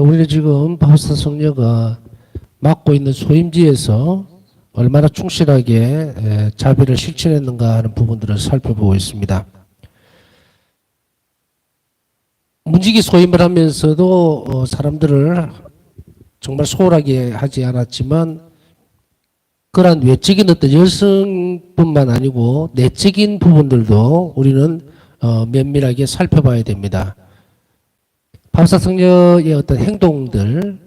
우리는 지금 바우스타 성녀가 맡고 있는 소임지에서 얼마나 충실하게 자비를 실천했는가 하는 부분들을 살펴보고 있습니다. 문지기 소임을 하면서도 사람들을 정말 소홀하게 하지 않았지만 그러한 외적인 어떤 열성뿐만 아니고 내적인 부분들도 우리는 면밀하게 살펴봐야 됩니다. 바우스타 성녀의 어떤 행동들,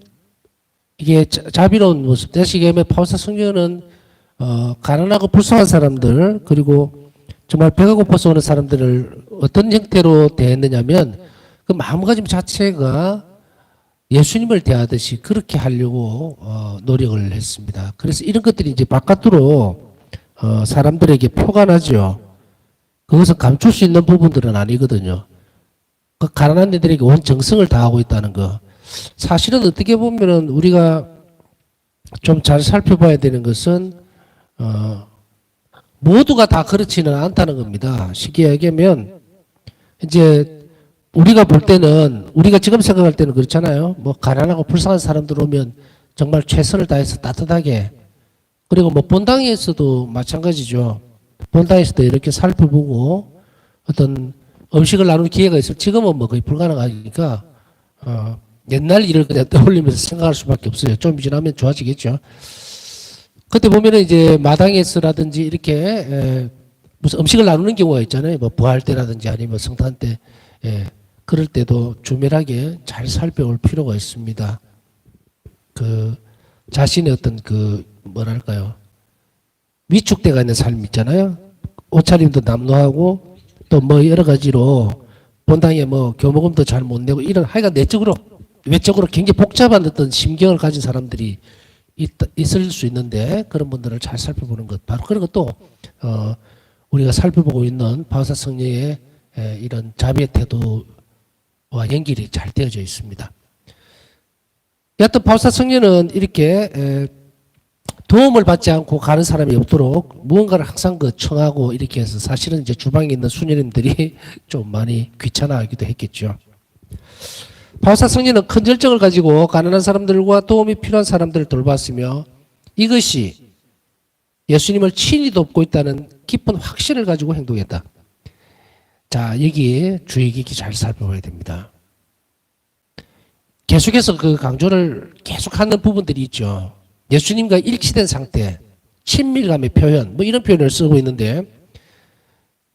이게 자비로운 모습. 대시기에 바우스타 성녀는 가난하고 불쌍한 사람들, 그리고 정말 배가 고파서 오는 사람들을 어떤 형태로 대했느냐면 그 마음가짐 자체가 예수님을 대하듯이 그렇게 하려고 노력을 했습니다. 그래서 이런 것들이 이제 바깥으로 사람들에게 표관하죠. 그것을 감출 수 있는 부분들은 아니거든요. 그 가난한 애들에게 온 정성을 다하고 있다는 거. 사실은 어떻게 보면은 우리가 좀 잘 살펴봐야 되는 것은 모두가 다 그렇지는 않다는 겁니다. 쉽게 얘기하면 이제 우리가 볼 때는 우리가 지금 생각할 때는 그렇잖아요. 뭐 가난하고 불쌍한 사람들 오면 정말 최선을 다해서 따뜻하게, 그리고 뭐 본당에서도 마찬가지죠. 본당에서도 이렇게 살펴보고 어떤 음식을 나누는 기회가 있어요. 지금은 뭐 거의 불가능하니까 옛날 일을 그냥 떠올리면서 생각할 수밖에 없어요. 좀 지나면 좋아지겠죠. 그때 보면은 이제 마당에서라든지 이렇게 무슨 음식을 나누는 경우가 있잖아요. 뭐 부활 때라든지 아니면 성탄 때, 그럴 때도 조밀하게 잘 살펴볼 필요가 있습니다. 그 자신의 어떤 그 뭐랄까요, 위축되어 있는 삶 있잖아요. 옷차림도 남루하고 또 뭐 여러 가지로 본당에 뭐 교목음도 잘 못 내고 이런 하여간 내적으로 외적으로 굉장히 복잡한 어떤 심경을 가진 사람들이 있을 수 있는데 그런 분들을 잘 살펴보는 것, 바로 그런 것도 우리가 살펴보고 있는 바우스타 성녀의 이런 자비의 태도와 연결이 잘 되어져 있습니다. 여하튼 바우스타 성녀는 이렇게 도움을 받지 않고 가는 사람이 없도록 무언가를 항상 그 청하고 이렇게 해서 사실은 이제 주방에 있는 수녀님들이 좀 많이 귀찮아하기도 했겠죠. 바우스타 성녀는 큰 열정을 가지고 가난한 사람들과 도움이 필요한 사람들을 돌봤으며 이것이 예수님을 친히 돕고 있다는 깊은 확신을 가지고 행동했다. 자, 여기 주의 깊게 잘 살펴봐야 됩니다. 계속해서 그 강조를 계속하는 부분들이 있죠. 예수님과 일치된 상태, 친밀감의 표현, 뭐 이런 표현을 쓰고 있는데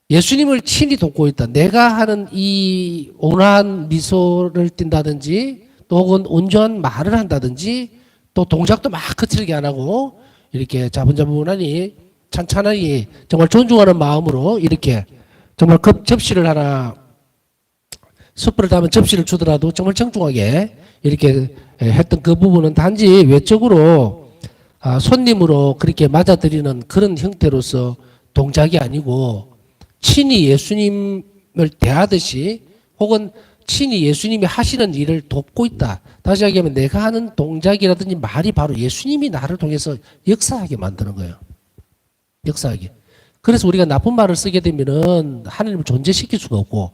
예수님을 친히 돕고 있다. 내가 하는 이 온화한 미소를 띈다든지 또 혹은 온전한 말을 한다든지 또 동작도 막 거칠게 안 하고 이렇게 자분자분하니 찬찬하니 정말 존중하는 마음으로 이렇게 정말 접시를 하나 숯불을 담은 접시를 주더라도 정말 정중하게 이렇게 했던 그 부분은 단지 외적으로 손님으로 그렇게 맞아들이는 그런 형태로서 동작이 아니고 친히 예수님을 대하듯이 혹은 친히 예수님이 하시는 일을 돕고 있다. 다시 얘기하면 내가 하는 동작이라든지 말이 바로 예수님이 나를 통해서 역사하게 만드는 거예요. 역사하게. 그래서 우리가 나쁜 말을 쓰게 되면은 하나님을 존재시킬 수가 없고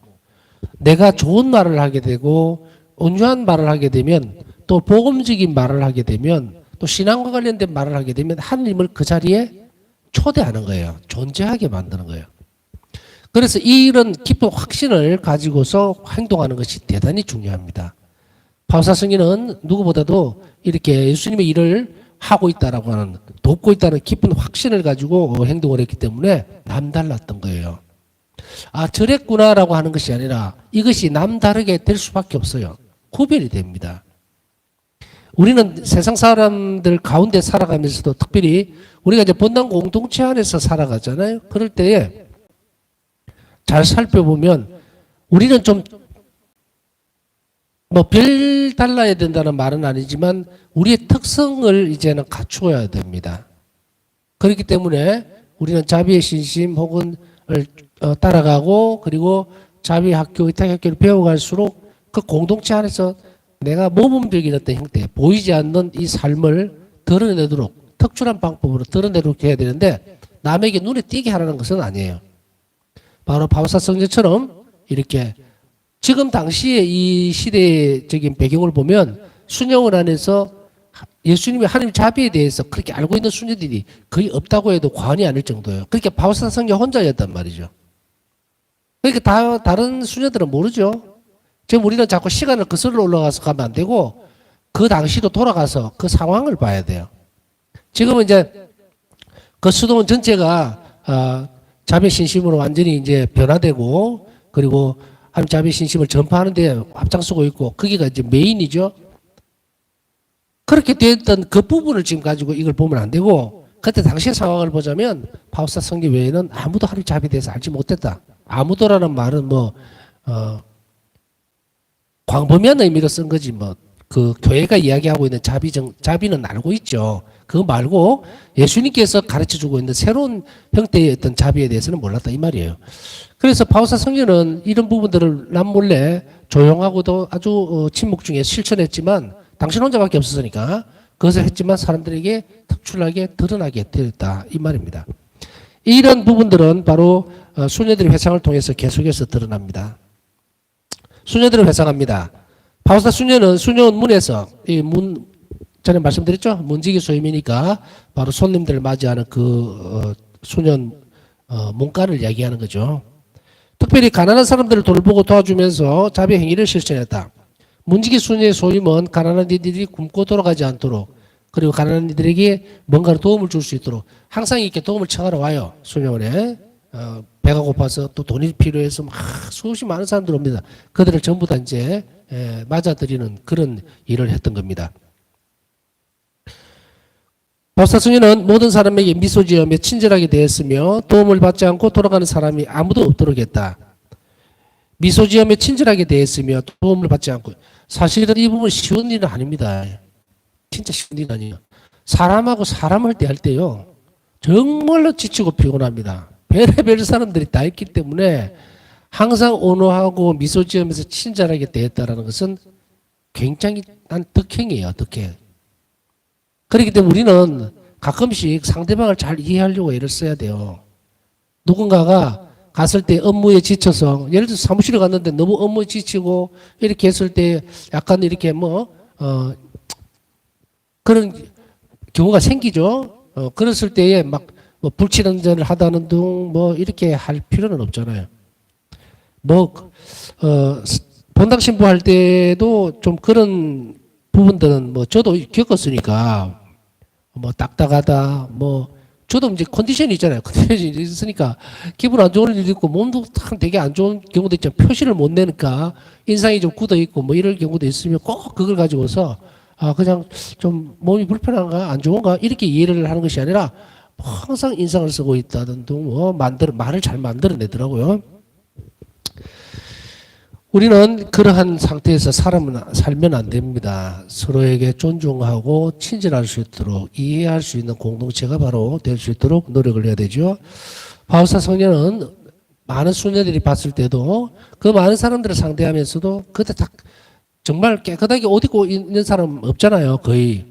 내가 좋은 말을 하게 되고 온유한 말을 하게 되면 또 복음적인 말을 하게 되면 또 신앙과 관련된 말을 하게 되면 하나님을 그 자리에 초대하는 거예요. 존재하게 만드는 거예요. 그래서 이런 깊은 확신을 가지고서 행동하는 것이 대단히 중요합니다. 바우스타 성녀는 누구보다도 이렇게 예수님의 일을 하고 있다라고 하는, 돕고 있다는 깊은 확신을 가지고 행동을 했기 때문에 남달랐던 거예요. 아, 저랬구나라고 하는 것이 아니라 이것이 남다르게 될 수밖에 없어요. 구별이 됩니다. 우리는 세상 사람들 가운데 살아가면서도 특별히 우리가 이제 본당 공동체 안에서 살아가잖아요. 그럴 때에 잘 살펴보면 우리는 좀 뭐 별 달라야 된다는 말은 아니지만 우리의 특성을 이제는 갖추어야 됩니다. 그렇기 때문에 우리는 자비의 신심 혹은 따라가고 그리고 자비 학교, 의탁 학교를 배워갈수록 그 공동체 안에서 내가 모범적인 어떤 형태, 보이지 않는 이 삶을 드러내도록 특출한 방법으로 드러내도록 해야 되는데 남에게 눈에 띄게 하라는 것은 아니에요. 바로 바우스타 성녀처럼 이렇게 지금 당시에 이 시대적인 배경을 보면 순영을 안에서 예수님의 하나님 자비에 대해서 그렇게 알고 있는 수녀들이 거의 없다고 해도 과언이 아닐 정도예요. 그러니까 바울사 성녀 혼자였단 말이죠. 그러니까 다른 수녀들은 모르죠. 지금 우리는 자꾸 시간을 거슬러 올라가서 가면 안 되고 그 당시로 돌아가서 그 상황을 봐야 돼요. 지금은 이제 그 수도원 전체가 자비 신심으로 완전히 이제 변화되고 그리고 하나님 자비 신심을 전파하는 데 앞장서고 있고 거기가 이제 메인이죠. 그렇게 됐던 그 부분을 지금 가지고 이걸 보면 안 되고 그때 당시의 상황을 보자면 바울사 성녀 외에는 아무도 하나님 자비에 대해서 알지 못했다. 아무도라는 말은 광범위한 의미로 쓴 거지 그 교회가 이야기하고 있는 자비는 알고 있죠. 그거 말고 예수님께서 가르쳐주고 있는 새로운 형태의 어떤 자비에 대해서는 몰랐다 이 말이에요. 그래서 바울사 성녀는 이런 부분들을 남몰래 조용하고도 아주 침묵 중에 실천했지만 당신 혼자밖에 없었으니까 그것을 했지만 사람들에게 특출나게 드러나게 되었다 이 말입니다. 이런 부분들은 바로 수녀들의 회상을 통해서 계속해서 드러납니다. 수녀들을 회상합니다. 바울사 수녀는 수녀원 문에서 전에 말씀드렸죠. 문지기 소임이니까 바로 손님들을 맞이하는 그 수녀원 문간을 이야기하는 거죠. 특별히 가난한 사람들을 돌보고 도와주면서 자비 행위를 실천했다. 문지기 수녀의 소임은 가난한 이들이 굶고 돌아가지 않도록 그리고 가난한 이들에게 뭔가를 도움을 줄 수 있도록 항상 이렇게 도움을 청하러 와요. 수녀원에. 배가 고파서 또 돈이 필요해서 막 수없이 많은 사람들 옵니다. 그들을 전부 다 이제 맞아들이는 그런 일을 했던 겁니다. 바울사 성녀는 모든 사람에게 미소 지으며 친절하게 대했으며 도움을 받지 않고 돌아가는 사람이 아무도 없도록 했다. 미소 지으며 친절하게 대했으며 도움을 받지 않고 사실은 이 부분 쉬운 일은 아닙니다. 진짜 쉬운 일은 아니에요. 사람하고 사람을 대할 때요. 정말로 지치고 피곤합니다. 별의별 사람들이 다 있기 때문에 항상 온화하고 미소 지으면서 친절하게 대했다는 것은 굉장히 난 덕행이에요. 덕행. 그렇기 때문에 우리는 가끔씩 상대방을 잘 이해하려고 애를 써야 돼요. 누군가가 갔을 때 업무에 지쳐서 예를 들어서 사무실에 갔는데 너무 업무에 지치고 이렇게 했을 때 약간 이렇게 그런 경우가 생기죠. 그랬을 때에 막 불친언전을 하다는 등 이렇게 할 필요는 없잖아요. 본당 신부할 때도 좀 그런 부분들은 저도 겪었으니까 딱딱하다 저도 이제 컨디션이 있잖아요. 컨디션이 있으니까 기분 안 좋은 일도 있고 몸도 참 되게 안 좋은 경우도 있잖아요. 표시를 못 내니까 인상이 좀 굳어 있고 이럴 경우도 있으면 꼭 그걸 가지고서 그냥 좀 몸이 불편한가 안 좋은가 이렇게 이해를 하는 것이 아니라 항상 인상을 쓰고 있다든 등 말을 잘 만들어내더라고요. 우리는 그러한 상태에서 살면 안 됩니다. 서로에게 존중하고 친절할 수 있도록 이해할 수 있는 공동체가 바로 될 수 있도록 노력을 해야 되죠. 바울사 성녀는 많은 수녀들이 봤을 때도 그 많은 사람들을 상대하면서도 그때 딱 정말 깨끗하게 옷 입고 있는 사람 없잖아요. 거의.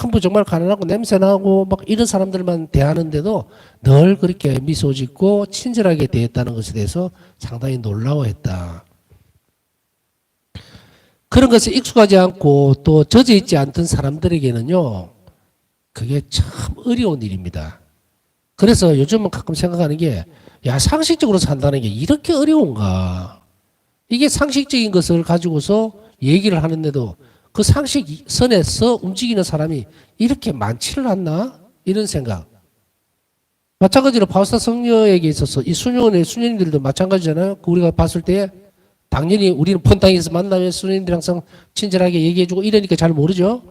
전부 정말 가난하고 냄새나고 막 이런 사람들만 대하는데도 늘 그렇게 미소 짓고 친절하게 대했다는 것에 대해서 상당히 놀라워했다. 그런 것에 익숙하지 않고 또 젖어 있지 않던 사람들에게는요, 그게 참 어려운 일입니다. 그래서 요즘은 가끔 생각하는 게, 상식적으로 산다는 게 이렇게 어려운가? 이게 상식적인 것을 가지고서 얘기를 하는데도 그 상식선에서 움직이는 사람이 이렇게 많지를 않나? 이런 생각. 마찬가지로 바울사 성녀에게 있어서 이 수녀원의 수녀님들도 마찬가지잖아요. 우리가 봤을 때 당연히 우리는 본당에서 만나면 수녀님들이 항상 친절하게 얘기해주고 이러니까 잘 모르죠.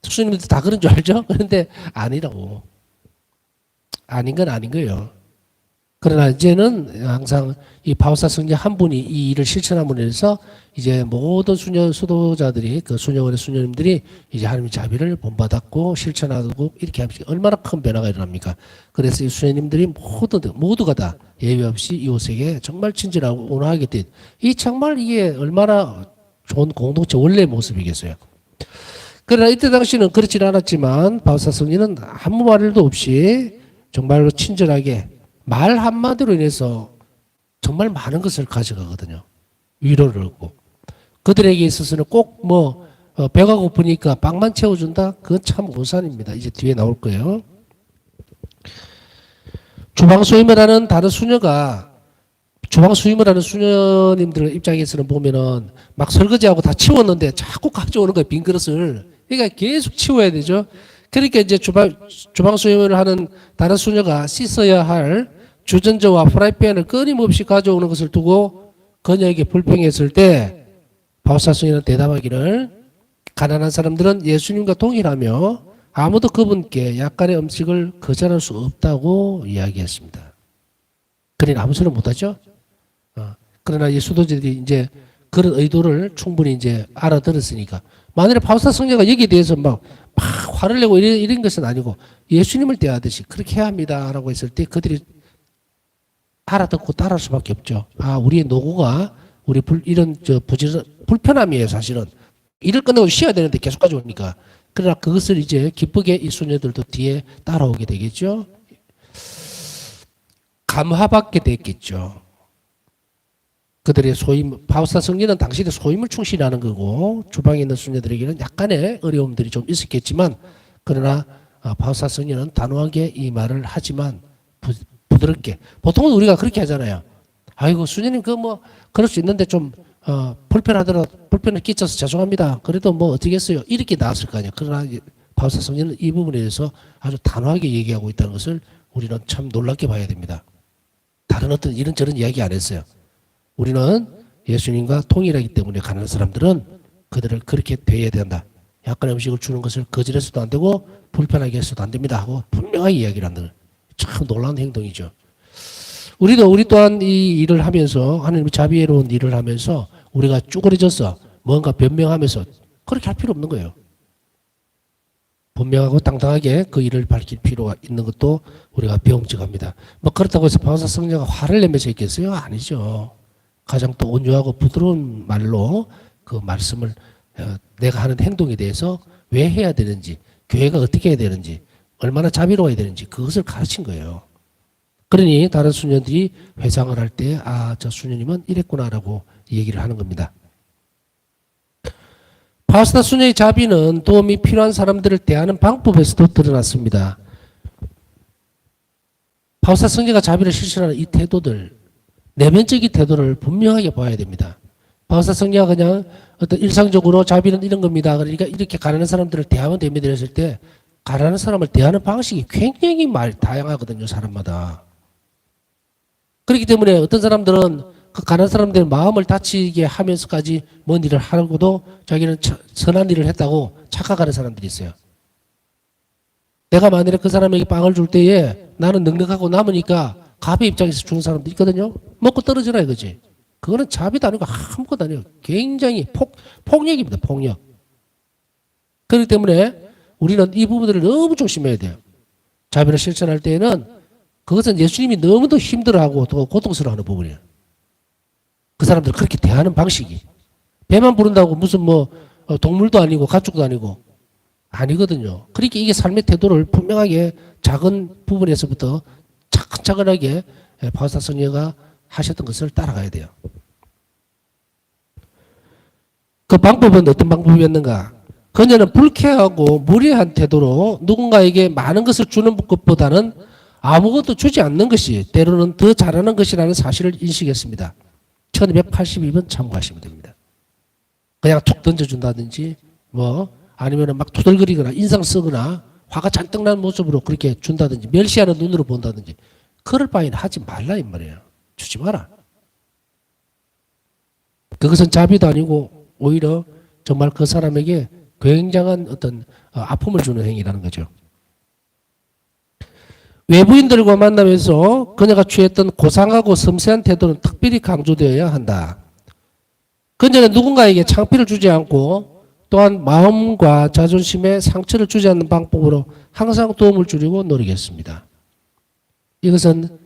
수녀님들 다 그런 줄 알죠. 그런데 아니라고. 아닌 건 아닌 거예요. 그러나 이제는 항상 이 바울사 성녀 한 분이 이 일을 실천함으로 해서 이제 모든 수도자들이 그 수녀원의 수녀님들이 이제 하나님의 자비를 본받았고 실천하고 이렇게 하면 얼마나 큰 변화가 일어납니까? 그래서 이 수녀님들이 모두가 다 예외 없이 이웃에게 정말 친절하고 온화하게 된 이 정말 이게 얼마나 좋은 공동체 원래의 모습이겠어요. 그러나 이때 당시는 그렇지 않았지만 바울사 성녀는 아무 말도 없이 정말로 친절하게 말 한마디로 인해서 정말 많은 것을 가져가거든요. 위로를 얻고. 그들에게 있어서는 꼭 배가 고프니까 빵만 채워준다? 그건 참 오산입니다. 이제 뒤에 나올 거예요. 주방수임을 하는 다른 수녀가 주방수임을 하는 수녀님들 입장에서는 보면은 막 설거지하고 다 치웠는데 자꾸 가져오는 거예요. 빈 그릇을. 그러니까 계속 치워야 되죠. 그러니까 이제 주방수임을 하는 다른 수녀가 씻어야 할 주전자와 프라이팬을 끊임없이 가져오는 것을 두고 그녀에게 불평했을 때 바오사 수녀는 대답하기를 가난한 사람들은 예수님과 동일하며 아무도 그분께 약간의 음식을 거절할 수 없다고 이야기했습니다. 그러니 아무 소리 못하죠. 그러나 이 수도자들이 이제 그런 의도를 충분히 이제 알아들었으니까 만일에 바오사 성녀가 여기에 대해서 막 화를 내고 이런 것은 아니고 예수님을 대하듯이 그렇게 해야 합니다라고 했을 때 그들이 알아듣고 따라할 수밖에 없죠. 우리의 노고가 우리 이런 불편함이에요. 사실은 일을 끝내고 쉬어야 되는데 계속 가져오니까. 그러나 그것을 이제 기쁘게 이 수녀들도 뒤에 따라오게 되겠죠. 감화받게 됐겠죠. 그들의 소임, 바오사 성녀는 당신의 소임을 충실히 하는 거고 주방에 있는 수녀들에게는 약간의 어려움들이 좀 있었겠지만 그러나 바오사 성녀는 단호하게 이 말을 하지만 부드럽게. 보통은 우리가 그렇게 하잖아요. 아이고 수녀님 그럴 수 있는데 좀 불편을 끼쳐서 죄송합니다. 그래도 어떻겠어요. 이렇게 나왔을 거 아니에요. 그러나 바오사 성녀는 이 부분에 대해서 아주 단호하게 얘기하고 있다는 것을 우리는 참 놀랍게 봐야 됩니다. 다른 어떤 이런저런 이야기 안 했어요. 우리는 예수님과 통일하기 때문에 가난한 사람들은 그들을 그렇게 대해야 된다. 약간의 음식을 주는 것을 거절해서도 안 되고 불편하게 해서도 안 됩니다 하고 분명하게 이야기를 한다. 참 놀라운 행동이죠. 우리 또한 이 일을 하면서 하나님의 자비로운 일을 하면서 우리가 쭈그려져서 뭔가 변명하면서 그렇게 할 필요 없는 거예요. 분명하고 당당하게 그 일을 밝힐 필요가 있는 것도 우리가 배움직합니다. 그렇다고 해서 바오사 성녀가 화를 내면서 있겠어요? 아니죠. 가장 또 온유하고 부드러운 말로 그 말씀을 내가 하는 행동에 대해서 왜 해야 되는지, 교회가 어떻게 해야 되는지, 얼마나 자비로워야 되는지 그것을 가르친 거예요. 그러니 다른 수녀들이 회상을 할 때 저 수녀님은 이랬구나라고 얘기를 하는 겁니다. 바오사 수녀의 자비는 도움이 필요한 사람들을 대하는 방법에서도 드러났습니다. 바오사 성녀가 자비를 실천하는 이 태도들, 내면적인 태도를 분명하게 봐야 됩니다. 바오사 성녀가 그냥 어떤 일상적으로 자비는 이런 겁니다. 그러니까 이렇게 가난한 사람들을 대하면 됩니다. 했을 때 가난한 사람을 대하는 방식이 굉장히 다양하거든요. 사람마다. 그렇기 때문에 어떤 사람들은 그 가난한 사람들의 마음을 다치게 하면서까지 뭔 일을 하고도 자기는 선한 일을 했다고 착각하는 사람들이 있어요. 내가 만일에 그 사람에게 빵을 줄 때에 나는 넉넉하고 남으니까 갑의 입장에서 주는 사람도 있거든요. 먹고 떨어지라 이거지. 그거는 자비도 아니고 아무것도 아니에요. 굉장히 폭력입니다. 폭력. 그렇기 때문에 우리는 이 부분들을 너무 조심해야 돼요. 자비를 실천할 때에는 그것은 예수님이 너무도 힘들어하고 또 고통스러워하는 부분이에요. 그 사람들을 그렇게 대하는 방식이. 배만 부른다고 무슨 동물도 아니고 가축도 아니고 아니거든요. 그러니까 이게 삶의 태도를 분명하게 작은 부분에서부터 차근차근하게 바오사 성녀가 하셨던 것을 따라가야 돼요. 그 방법은 어떤 방법이었는가? 그녀는 불쾌하고 무례한 태도로 누군가에게 많은 것을 주는 것보다는 아무것도 주지 않는 것이 때로는 더 잘하는 것이라는 사실을 인식했습니다. 1282번 참고하시면 됩니다. 그냥 툭 던져준다든지 아니면 막 투덜거리거나 인상 쓰거나 화가 잔뜩 난 모습으로 그렇게 준다든지 멸시하는 눈으로 본다든지 그럴 바에는 하지 말라 이 말이에요. 주지 마라. 그것은 자비도 아니고 오히려 정말 그 사람에게 굉장한 어떤 아픔을 주는 행위라는 거죠. 외부인들과 만나면서 그녀가 취했던 고상하고 섬세한 태도는 특별히 강조되어야 한다. 그녀는 누군가에게 창피를 주지 않고 또한 마음과 자존심에 상처를 주지 않는 방법으로 항상 도움을 주려고 노력했습니다. 이것은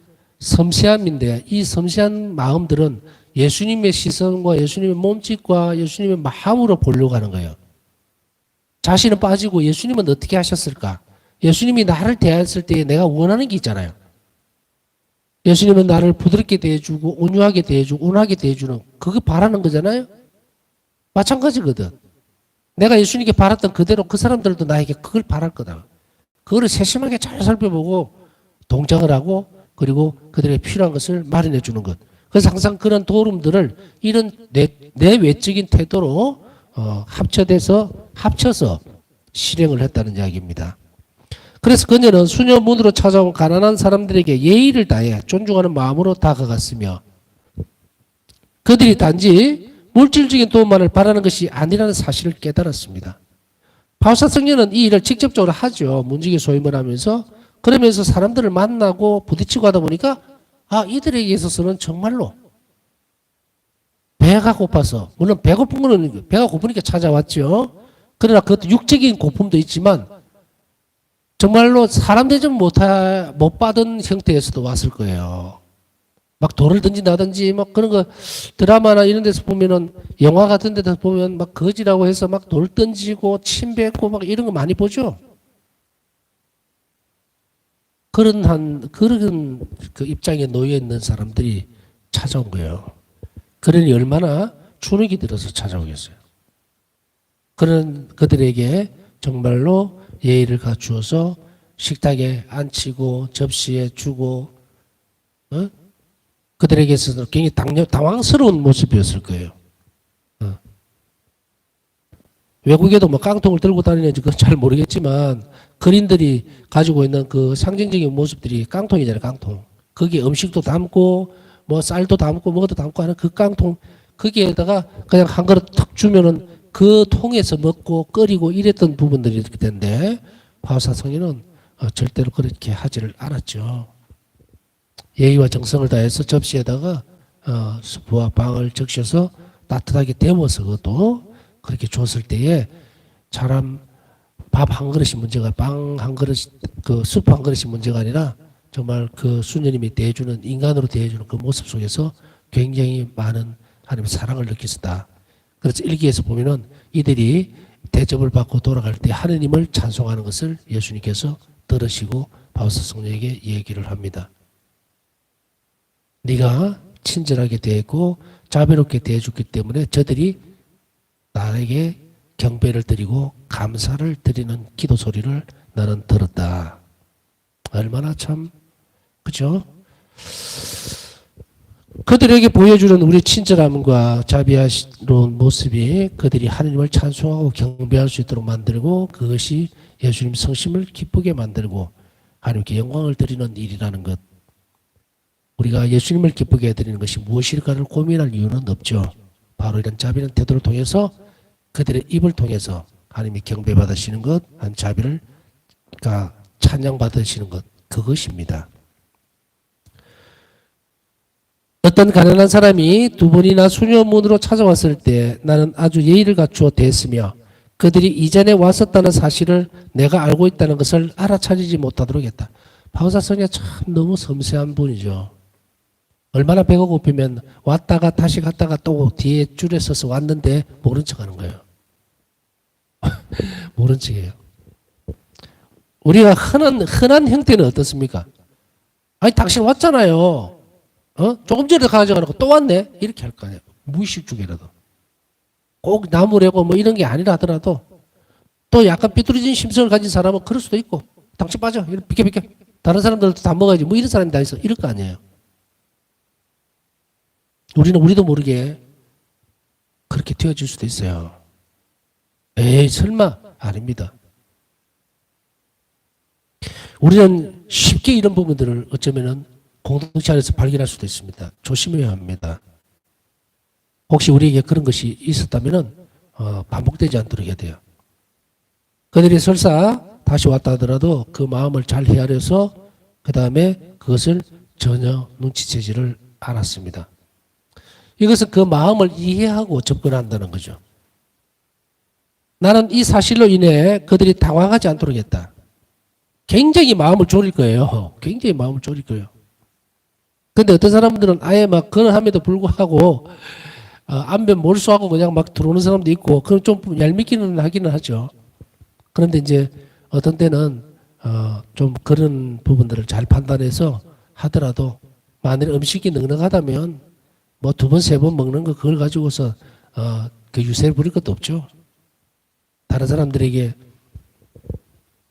섬세함인데 이 섬세한 마음들은 예수님의 시선과 예수님의 몸짓과 예수님의 마음으로 보려고 하는 거예요. 자신은 빠지고 예수님은 어떻게 하셨을까? 예수님이 나를 대했을 때 내가 원하는 게 있잖아요. 예수님은 나를 부드럽게 대해주고 온유하게 대해주고 온하게 대해주는 그거 바라는 거잖아요. 마찬가지거든. 내가 예수님께 바랐던 그대로 그 사람들도 나에게 그걸 바랄 거다. 그거를 세심하게 잘 살펴보고 동정을 하고 그리고 그들에게 필요한 것을 마련해 주는 것. 그래서 항상 그런 도움들을 이런 내외적인 태도로 합쳐서 실행을 했다는 이야기입니다. 그래서 그녀는 수녀문으로 찾아온 가난한 사람들에게 예의를 다해 존중하는 마음으로 다가갔으며 그들이 단지 물질적인 도움만을 바라는 것이 아니라는 사실을 깨달았습니다. 바우사 성녀는 이 일을 직접적으로 하죠. 문지기 소임을 하면서 그러면서 사람들을 만나고 부딪히고 하다 보니까 이들에게 있어서는 정말로 배가 고파서 물론 배고픈 거는 배가 고프니까 찾아왔죠. 그러나 그것도 육적인 고품도 있지만 정말로 사람 대접 못 받은 형태에서도 왔을 거예요. 막 돌을 던진다든지 막 그런 거 드라마나 이런 데서 보면은 영화 같은 데서 보면 막 거지라고 해서 막 돌 던지고 침 뱉고 막 이런 거 많이 보죠. 그런 그 입장에 놓여 있는 사람들이 찾아온 거예요. 그러니 얼마나 주눅이 들어서 찾아오겠어요. 그런 그들에게 정말로 예의를 갖추어서 식탁에 앉히고 접시에 주고 그들에게 있어서 굉장히 당황스러운 모습이었을 거예요. 외국에도 뭐 깡통을 들고 다니는지 그건 잘 모르겠지만 그린들이 가지고 있는 그 상징적인 모습들이 깡통이잖아요, 깡통. 거기에 음식도 담고 뭐 쌀도 담고 뭐도 담고 하는 그 깡통 거기에다가 그냥 한 그릇 탁 주면은 그 통에서 먹고 끓이고 이랬던 부분들이 이렇게 된데 바우사 성인은 절대로 그렇게 하지를 않았죠. 예의와 정성을 다해서 접시에다가 수프와 빵을 적셔서 따뜻하게 데워서 그것도 그렇게 줬을 때에 사람 밥 한 그릇이 문제가 빵 한 그릇 그 수프 한 그릇이 문제가 아니라 정말 그 수녀님이 대해주는 인간으로 대해주는 그 모습 속에서 굉장히 많은 하나님의 사랑을 느꼈었다. 그래서 일기에서 보면은 이들이 대접을 받고 돌아갈 때 하느님을 찬송하는 것을 예수님께서 들으시고 바우사 성녀에게 얘기를 합니다. 네가 친절하게 대했고 자비롭게 대해줬기 때문에 저들이 나에게 경배를 드리고 감사를 드리는 기도 소리를 나는 들었다. 얼마나 참 그죠? 그들에게 보여주는 우리 친절함과 자비하시는 모습이 그들이 하나님을 찬송하고 경배할 수 있도록 만들고 그것이 예수님 성심을 기쁘게 만들고 하나님께 영광을 드리는 일이라는 것. 우리가 예수님을 기쁘게 해드리는 것이 무엇일까를 고민할 이유는 없죠. 바로 이런 자비는 태도를 통해서 그들의 입을 통해서 하나님이 경배받으시는 것, 한 자비를 찬양받으시는 것, 그것입니다. 어떤 가난한 사람이 두 번이나 수녀문으로 찾아왔을 때 나는 아주 예의를 갖추어 대했으며 그들이 이전에 왔었다는 사실을 내가 알고 있다는 것을 알아차리지 못하도록 했다. 바우사 성녀 참 너무 섬세한 분이죠. 얼마나 배가 고프면 왔다가 다시 갔다가 또 뒤에 줄에 서서 왔는데 모른 척 하는 거예요. 모른 척이에요. 우리가 흔한 형태는 어떻습니까? 아니 당신 왔잖아요. 조금 전에 가져가는 거 또 왔네? 이렇게 할 거 아니에요. 무의식 중이라도. 꼭 나무래고 뭐 이런 게 아니라 하더라도 또 약간 삐뚤어진 심성을 가진 사람은 그럴 수도 있고 당신 빠져. 이렇게 비켜. 다른 사람들도 다 먹어야지. 뭐 이런 사람이 다 있어. 이럴 거 아니에요. 우리도 모르게 그렇게 되어질 수도 있어요. 에이 설마 아닙니다. 우리는 쉽게 이런 부분들을 어쩌면은 공동체 안에서 발견할 수도 있습니다. 조심해야 합니다. 혹시 우리에게 그런 것이 있었다면은 반복되지 않도록 해야 돼요. 그들이 설사 다시 왔다 하더라도 그 마음을 잘 헤아려서 그 다음에 그것을 전혀 눈치채지를 않았습니다. 이것은 그 마음을 이해하고 접근한다는 거죠. 나는 이 사실로 인해 그들이 당황하지 않도록 했다. 굉장히 마음을 졸일 거예요. 굉장히 마음을 졸일 거예요. 근데 어떤 사람들은 아예 막 그러함에도 불구하고 안면 몰수하고 그냥 막 들어오는 사람도 있고 그건 좀 얄밉기는 하기는 하죠. 그런데 이제 어떤 때는 좀 그런 부분들을 잘 판단해서 하더라도 만일 음식이 넉넉하다면 뭐 두 번, 세 번 먹는 거 그걸 가지고서 그 유세를 부릴 것도 없죠. 다른 사람들에게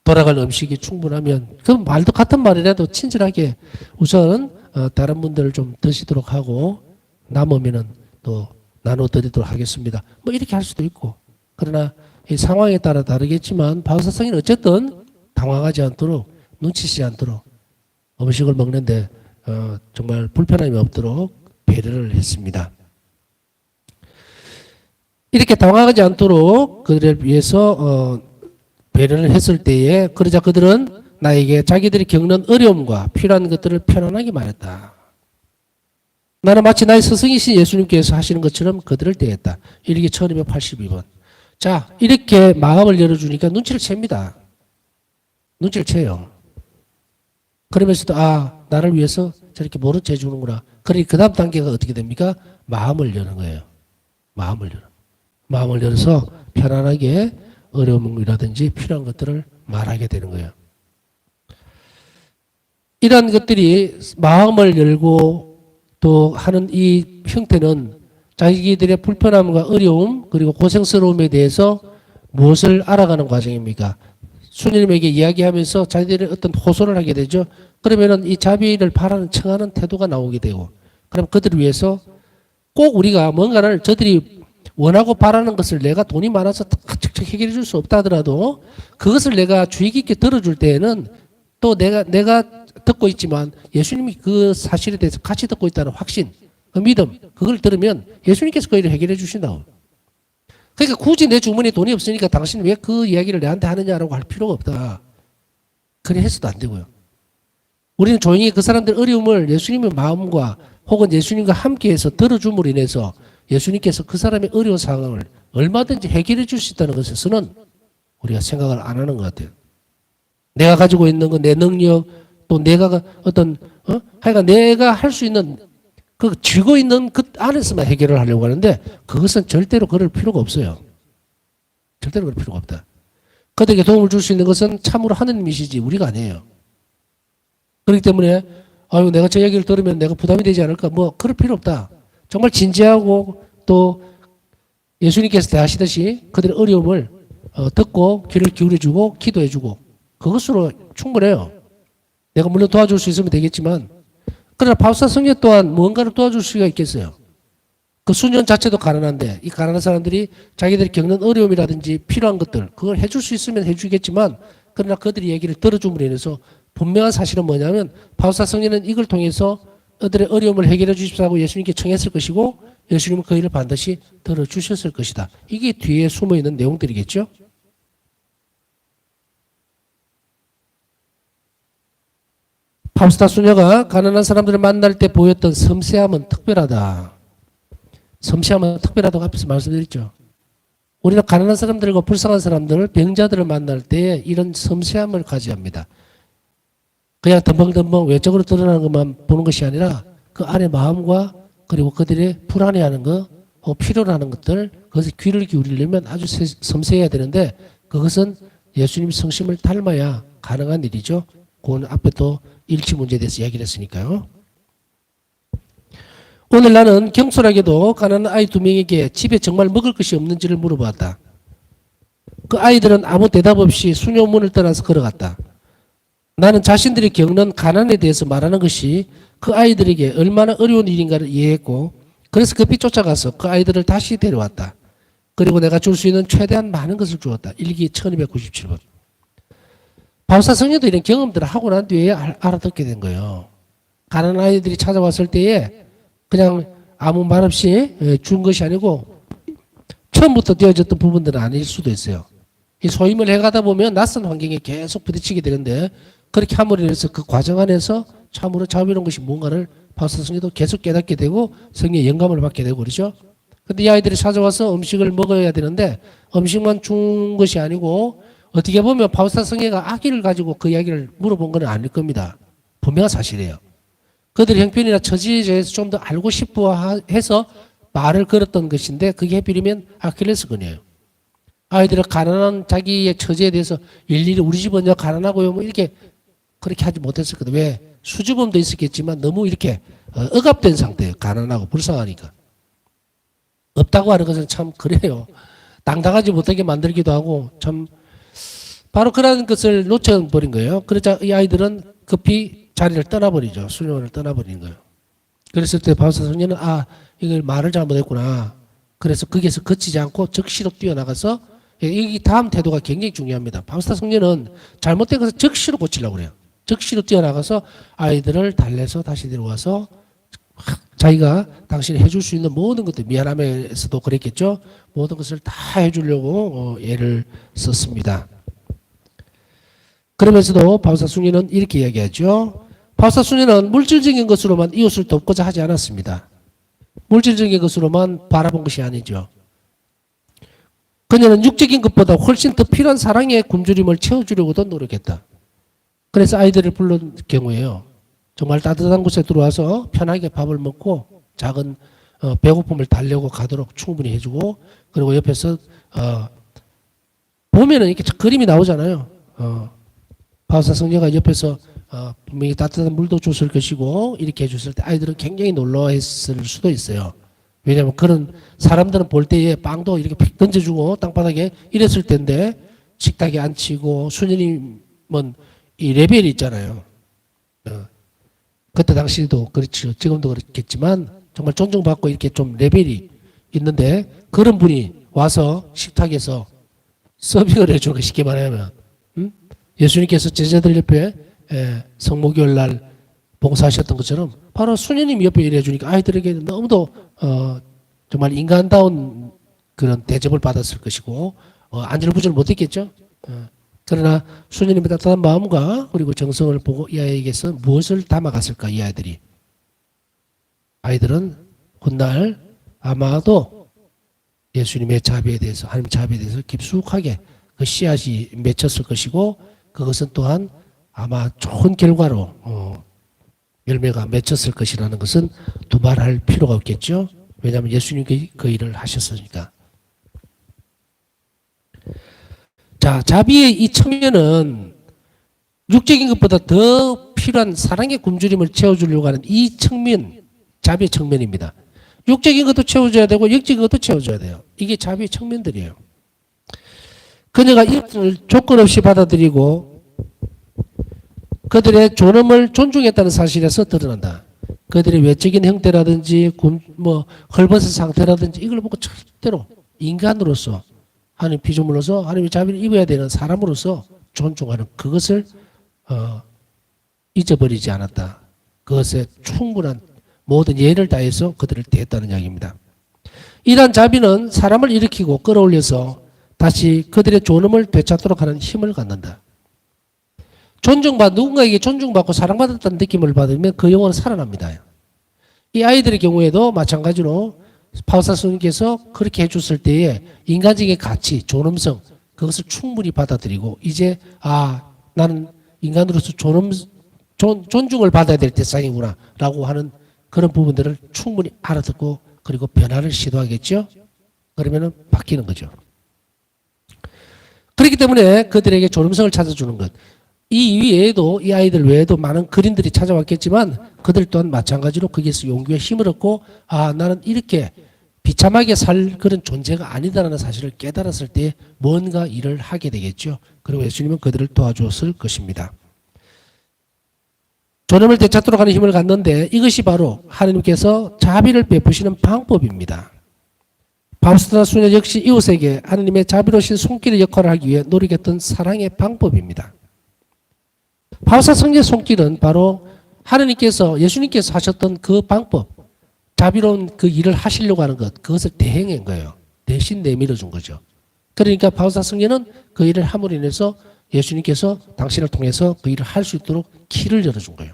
돌아갈 음식이 충분하면 그 말도 같은 말이라도 친절하게 우선 다른 분들을 좀 드시도록 하고 남으면은 또 나눠드리도록 하겠습니다. 뭐 이렇게 할 수도 있고 그러나 이 상황에 따라 다르겠지만 바우사성인은 어쨌든 당황하지 않도록 눈치채지 않도록 음식을 먹는데 정말 불편함이 없도록 배려를 했습니다. 이렇게 당황하지 않도록 그들을 위해서 배려를 했을 때에 그러자 그들은 나에게 자기들이 겪는 어려움과 필요한 것들을 편안하게 말했다. 나는 마치 나의 스승이신 예수님께서 하시는 것처럼 그들을 대했다. 일기 1282번. 자, 이렇게 마음을 열어주니까 눈치를 챕니다. 눈치를 채요. 그러면서도 나를 위해서 저렇게 모른 체 해주는구나. 그러니 그 다음 단계가 어떻게 됩니까? 마음을 여는 거예요. 마음을 열어서 편안하게 어려움이라든지 필요한 것들을 말하게 되는 거예요. 이러한 것들이 마음을 열고 또 하는 이 형태는 자기들의 불편함과 어려움 그리고 고생스러움에 대해서 무엇을 알아가는 과정입니까? 수녀님에게 이야기하면서 자기들의 어떤 호소를 하게 되죠. 그러면은 이 자비를 바라는 청하는 태도가 나오게 되고 그럼 그들을 위해서 꼭 우리가 뭔가를 저들이 원하고 바라는 것을 내가 돈이 많아서 척척 해결해 줄 수 없다 하더라도 그것을 내가 주의 깊게 들어줄 때에는 또 내가 듣고 있지만 예수님이 그 사실에 대해서 같이 듣고 있다는 확신, 그 믿음, 그걸 들으면 예수님께서 그 일을 해결해 주신다고. 그러니까 굳이 내 주머니에 돈이 없으니까 당신은 왜 그 이야기를 내한테 하느냐라고 할 필요가 없다. 그래 해서도 안 되고요. 우리는 조용히 그 사람들 어려움을 예수님의 마음과 혹은 예수님과 함께해서 들어줌으로 인해서 예수님께서 그 사람의 어려운 상황을 얼마든지 해결해 줄 수 있다는 것에서는 우리가 생각을 안 하는 것 같아요. 내가 가지고 있는 거, 내 능력, 또 내가 어떤, 하여간 내가 할 수 있는 그 쥐고 있는 그 안에서만 해결을 하려고 하는데 그것은 절대로 그럴 필요가 없어요. 절대로 그럴 필요가 없다. 그들에게 도움을 줄 수 있는 것은 참으로 하느님이시지 우리가 아니에요. 그렇기 때문에 내가 저 얘기를 들으면 내가 부담이 되지 않을까 뭐 그럴 필요 없다. 정말 진지하고 또 예수님께서 대하시듯이 그들의 어려움을 듣고 귀를 기울여주고 기도해주고 그것으로 충분해요. 내가 물론 도와줄 수 있으면 되겠지만 그러나 바우사 성녀 또한 무언가를 도와줄 수가 있겠어요. 그 수년 자체도 가난한데 이 가난한 사람들이 자기들이 겪는 어려움이라든지 필요한 것들 그걸 해줄 수 있으면 해주겠지만 그러나 그들이 얘기를 들어줌으로 인해서 분명한 사실은 뭐냐면 바우사 성녀는 이걸 통해서 그들의 어려움을 해결해 주십사고 예수님께 청했을 것이고 예수님은 그 일을 반드시 들어주셨을 것이다. 이게 뒤에 숨어있는 내용들이겠죠. 바우스타 수녀가 가난한 사람들을 만날 때 보였던 섬세함은 특별하다. 섬세함은 특별하다고 앞에서 말씀드렸죠. 우리는 가난한 사람들과 불쌍한 사람들, 병자들을 만날 때 이런 섬세함을 가져야 그냥 덤벙덤벙 외적으로 드러나는 것만 보는 것이 아니라 그 안에 마음과 그리고 그들의 불안해하는 것, 필요로 하는 것들, 그것에 귀를 기울이려면 아주 섬세해야 되는데 그것은 예수님 성심을 닮아야 가능한 일이죠. 그건 앞에 또 일치 문제에 대해서 이야기를 했으니까요. 오늘 나는 경솔하게도 가난한 아이 2명에게 집에 정말 먹을 것이 없는지를 물어보았다. 그 아이들은 아무 대답 없이 수녀 문을 떠나서 걸어갔다. 나는 자신들이 겪는 가난에 대해서 말하는 것이 그 아이들에게 얼마나 어려운 일인가를 이해했고 그래서 급히 쫓아가서 그 아이들을 다시 데려왔다. 그리고 내가 줄 수 있는 최대한 많은 것을 주었다. 일기 1297번. 바우사 성녀도 이런 경험들을 하고 난 뒤에 알아듣게 된 거예요. 가난한 아이들이 찾아왔을 때에 그냥 아무 말 없이 준 것이 아니고 처음부터 되어졌던 부분들은 아닐 수도 있어요. 이 소임을 해가다 보면 낯선 환경에 계속 부딪히게 되는데 그렇게 함으로 인해서 그 과정 안에서 참으로 자비로운 것이 뭔가를 바우사 성녀도 계속 깨닫게 되고 성령의 영감을 받게 되고 그러죠. 근데 이 아이들이 찾아와서 음식을 먹어야 되는데 음식만 준 것이 아니고 어떻게 보면 바우사 성녀가 아기를 가지고 그 이야기를 물어본 건 아닐 겁니다. 분명한 사실이에요. 그들의 형편이나 처지에 대해서 좀 더 알고 싶어 해서 말을 걸었던 것인데 그게 해필이면 아킬레스건이에요. 아이들은 가난한 자기의 처지에 대해서 일일이 우리 집은요 가난하고요 뭐 이렇게 그렇게 하지 못했을 거다. 왜? 수줍음도 있었겠지만 너무 이렇게 억압된 상태예요. 가난하고 불쌍하니까. 없다고 하는 것은 참 그래요. 당당하지 못하게 만들기도 하고 참 바로 그런 것을 놓쳐버린 거예요. 그러자 이 아이들은 급히 자리를 떠나버리죠. 수녀원을 떠나버리는 거예요. 그랬을 때 바우사 성녀는 이걸 말을 잘못했구나. 그래서 거기에서 그치지 않고 즉시로 뛰어나가서 이 다음 태도가 굉장히 중요합니다. 바우사 성녀는 잘못된 것을 즉시로 고치려고 그래요. 즉시로 뛰어나가서 아이들을 달래서 다시 데려와서 자기가 당신이 해줄 수 있는 모든 것들, 미안함에서도 그랬겠죠. 모든 것을 다 해주려고 애를 썼습니다. 그러면서도 바우사 숙녀는 이렇게 이야기하죠. 바우사 숙녀는 물질적인 것으로만 이웃을 돕고자 하지 않았습니다. 물질적인 것으로만 바라본 것이 아니죠. 그녀는 육적인 것보다 훨씬 더 필요한 사랑의 굶주림을 채워주려고도 노력했다. 그래서 아이들을 부른 경우에요. 정말 따뜻한 곳에 들어와서 편하게 밥을 먹고 작은 배고픔을 달래고 가도록 충분히 해주고, 그리고 옆에서 보면은 이렇게 그림이 나오잖아요. 바우사 성녀가 옆에서 분명히 따뜻한 물도 줬을 것이고 이렇게 해줬을 때 아이들은 굉장히 놀라웠을 수도 있어요. 왜냐하면 그런 사람들은 볼 때에 빵도 이렇게 픽 던져주고 땅바닥에 이랬을 텐데 식탁에 앉히고, 수녀님은 이 레벨이 있잖아요. 그때 당시도 그렇죠. 지금도 그렇겠지만 정말 존중받고 이렇게 좀 레벨이 있는데 그런 분이 와서 식탁에서 서빙을 해주는 거, 쉽게 말하면 예수님께서 제자들 옆에 성모교일 날 봉사하셨던 것처럼 바로 수녀님 옆에 일해주니까 아이들에게 너무도 정말 인간다운 그런 대접을 받았을 것이고 안절부절 못했겠죠. 그러나 수녀님의 따뜻한 마음과 그리고 정성을 보고 이 아이에게서 무엇을 담아갔을까, 이 아이들이. 아이들은 훗날 아마도 예수님의 자비에 대해서, 하나님의 자비에 대해서 깊숙하게 그 씨앗이 맺혔을 것이고, 그것은 또한 아마 좋은 결과로 열매가 맺혔을 것이라는 것은 두말할 필요가 없겠죠. 왜냐하면 예수님이 그 일을 하셨으니까. 자, 자비의 이 측면은 육적인 것보다 더 필요한 사랑의 굶주림을 채워주려고 하는 이 측면, 자비의 측면입니다. 육적인 것도 채워줘야 되고 영적인 것도 채워줘야 돼요. 이게 자비의 측면들이에요. 그녀가 이것을 조건 없이 받아들이고 그들의 존엄을 존중했다는 사실에서 드러난다. 그들의 외적인 형태라든지 헐벗은 상태라든지 이걸 보고 절대로 인간으로서, 하나님 피조물로서 하나님의 자비를 입어야 되는 사람으로서 존중하는 그것을 잊어버리지 않았다. 그것에 충분한 모든 예를 다해서 그들을 대했다는 이야기입니다. 이러한 자비는 사람을 일으키고 끌어올려서 다시 그들의 존엄을 되찾도록 하는 힘을 갖는다. 누군가에게 존중받고 사랑받았다는 느낌을 받으면 그 영혼은 살아납니다. 이 아이들의 경우에도 마찬가지로 바우사 스님께서 그렇게 해줬을 때에 인간적인 가치, 존엄성, 그것을 충분히 받아들이고 이제 나는 인간으로서 존중을 받아야 될 대상이구나 라고 하는 그런 부분들을 충분히 알아듣고 그리고 변화를 시도하겠죠. 그러면은 바뀌는 거죠. 그렇기 때문에 그들에게 존엄성을 찾아주는 것, 이 외에도, 이 아이들 외에도 많은 그림들이 찾아왔겠지만 그들 또한 마찬가지로 거기에서 용기와 힘을 얻고 나는 이렇게 비참하게 살 그런 존재가 아니다라는 사실을 깨달았을 때 뭔가 일을 하게 되겠죠. 그리고 예수님은 그들을 도와주었을 것입니다. 존엄을 되찾도록 하는 힘을 갖는데 이것이 바로 하나님께서 자비를 베푸시는 방법입니다. 바우스나 수녀 역시 이웃에게 하나님의 자비로우신 손길의 역할을 하기 위해 노력했던 사랑의 방법입니다. 바우사 성녀의 손길은 바로 하나님께서, 예수님께서 하셨던 그 방법, 자비로운 그 일을 하시려고 하는 것, 그것을 대행한 거예요. 대신 내밀어 준 거죠. 그러니까 바우사 성녀는 그 일을 함으로 인해서 예수님께서 당신을 통해서 그 일을 할 수 있도록 길을 열어준 거예요.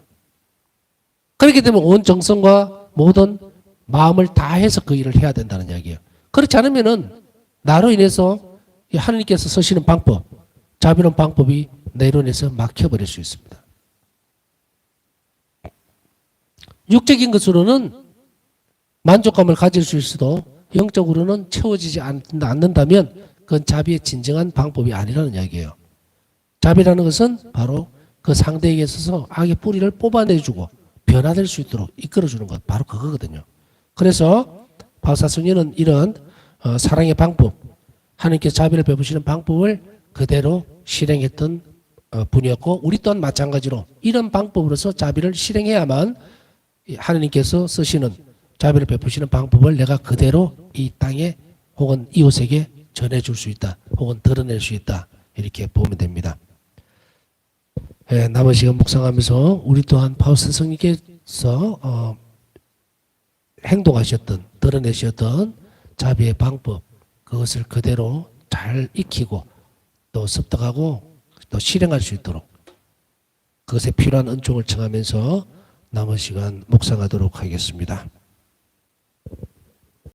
그렇기 때문에 온 정성과 모든 마음을 다해서 그 일을 해야 된다는 이야기예요. 그렇지 않으면은 나로 인해서 하나님께서 쓰시는 방법, 자비로운 방법이 내로 인해서 막혀버릴 수 있습니다. 육적인 것으로는 만족감을 가질 수 있어도 영적으로는 채워지지 않는다면 그건 자비의 진정한 방법이 아니라는 이야기예요. 자비라는 것은 바로 그 상대에게 있어서 악의 뿌리를 뽑아내주고 변화될 수 있도록 이끌어주는 것, 바로 그거거든요. 그래서 바우사 성녀는 이런 사랑의 방법, 하나님께서 자비를 베푸시는 방법을 그대로 실행했던 분이었고 우리 또한 마찬가지로 이런 방법으로서 자비를 실행해야만 하나님께서 쓰시는 자비를 베푸시는 방법을 내가 그대로 이 땅에 혹은 이웃에게 전해줄 수 있다. 혹은 드러낼 수 있다. 이렇게 보면 됩니다. 남은 시간 묵상하면서 우리 또한 바울 스승님께서 행동하셨던 드러내셨던 자비의 방법 그것을 그대로 잘 익히고 또 습득하고 또 실행할 수 있도록 그것에 필요한 은총을 청하면서 남은 시간 묵상하도록 하겠습니다.